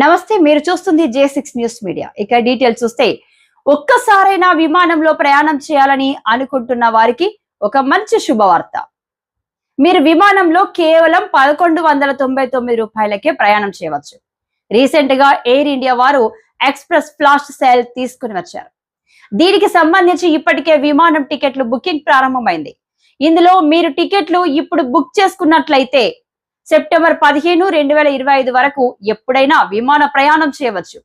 నమస్తే, మీరు చూస్తుంది J6 న్యూస్ మీడియా. ఇక డీటెయిల్స్ చూస్తే, ఒక్కసారైనా విమానంలో ప్రయాణం చేయాలని అనుకుంటున్న వారికి ఒక మంచి శుభవార్త. మీరు విమానంలో కేవలం 1199 రూపాయలకే ప్రయాణం చేయవచ్చు. రీసెంట్ గా ఎయిర్ ఇండియా వారు ఎక్స్ప్రెస్ ఫ్లాష్ సేల్ తీసుకుని వచ్చారు. దీనికి సంబంధించి ఇప్పటికే విమానం టికెట్లు బుకింగ్ ప్రారంభమైంది. ఇందులో మీరు టికెట్లు ఇప్పుడు బుక్ చేసుకున్నట్లయితే సెప్టెంబర్ 15, 2025 వరకు ఎప్పుడైనా విమాన ప్రయాణం చేయవచ్చు.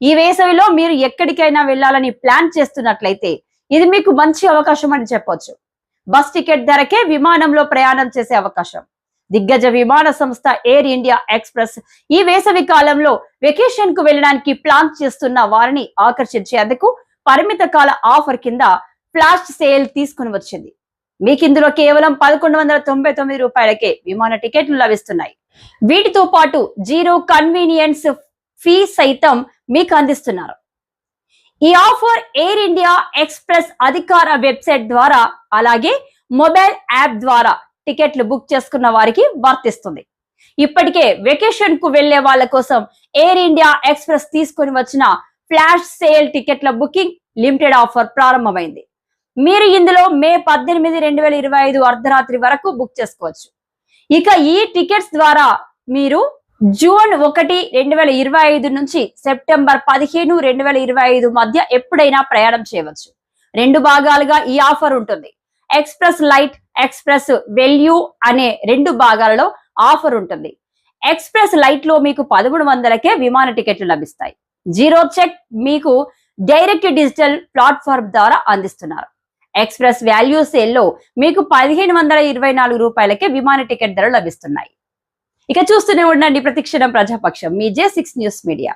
ఈ వేసవిలో మీరు ఎక్కడికైనా వెళ్లాలని ప్లాన్ చేస్తున్నట్లయితే ఇది మీకు మంచి అవకాశం అని చెప్పొచ్చు. బస్ టికెట్ ధరకే విమానంలో ప్రయాణం చేసే అవకాశం. దిగ్గజ విమాన సంస్థ ఎయిర్ ఇండియా ఎక్స్ప్రెస్ ఈ వేసవి కాలంలో వెకేషన్ కు వెళ్ళడానికి ప్లాన్ చేస్తున్న వారిని ఆకర్షించేందుకు పరిమిత కాల ఆఫర్ కింద ఫ్లాష్ సేల్ తీసుకుని వచ్చింది. మీకు ఇందులో కేవలం 1199 రూపాయలకే విమాన టికెట్లు లభిస్తున్నాయి. వీటితో పాటు 0 కన్వీనియన్స్ ఫీ సైతం మీకు అందిస్తున్నారు. ఈ ఆఫర్ ఎయిర్ ఇండియా ఎక్స్ప్రెస్ అధికార వెబ్సైట్ ద్వారా అలాగే మొబైల్ యాప్ ద్వారా టికెట్లు బుక్ చేసుకున్న వారికి వర్తిస్తుంది. ఇప్పటికే వెకేషన్ కు వెళ్లే వాళ్ళ కోసం ఎయిర్ ఇండియా ఎక్స్ప్రెస్ తీసుకుని వచ్చిన ఫ్లాష్ సేల్ టికెట్ల బుకింగ్ లిమిటెడ్ ఆఫర్ ప్రారంభమైంది. మీరు ఇందులో మే 18, 2025 అర్ధరాత్రి వరకు బుక్ చేసుకోవచ్చు. ఇక ఈ టికెట్స్ ద్వారా మీరు జూన్ 1, 2025 నుంచి సెప్టెంబర్ 15, 2025 మధ్య ఎప్పుడైనా ప్రయాణం చేయవచ్చు. 2 భాగాలుగా ఈ ఆఫర్ ఉంటుంది. ఎక్స్ప్రెస్ లైట్, ఎక్స్ప్రెస్ వెల్యూ అనే 2 భాగాలలో ఆఫర్ ఉంటుంది. ఎక్స్ప్రెస్ లైట్ లో మీకు 1300కే విమాన టికెట్లు లభిస్తాయి. 0 చెక్ మీకు డైరెక్ట్ డిజిటల్ ప్లాట్ఫామ్ ద్వారా అందిస్తున్నారు. ఎక్స్ప్రెస్ వాల్యూ సేల్ లో మీకు 1524 రూపాయలకే విమాన టికెట్ ధరలు లభిస్తున్నాయి. ఇక చూస్తూనే ఉండండి ప్రతిక్షణం ప్రజాపక్షం, మీ J6 న్యూస్ మీడియా.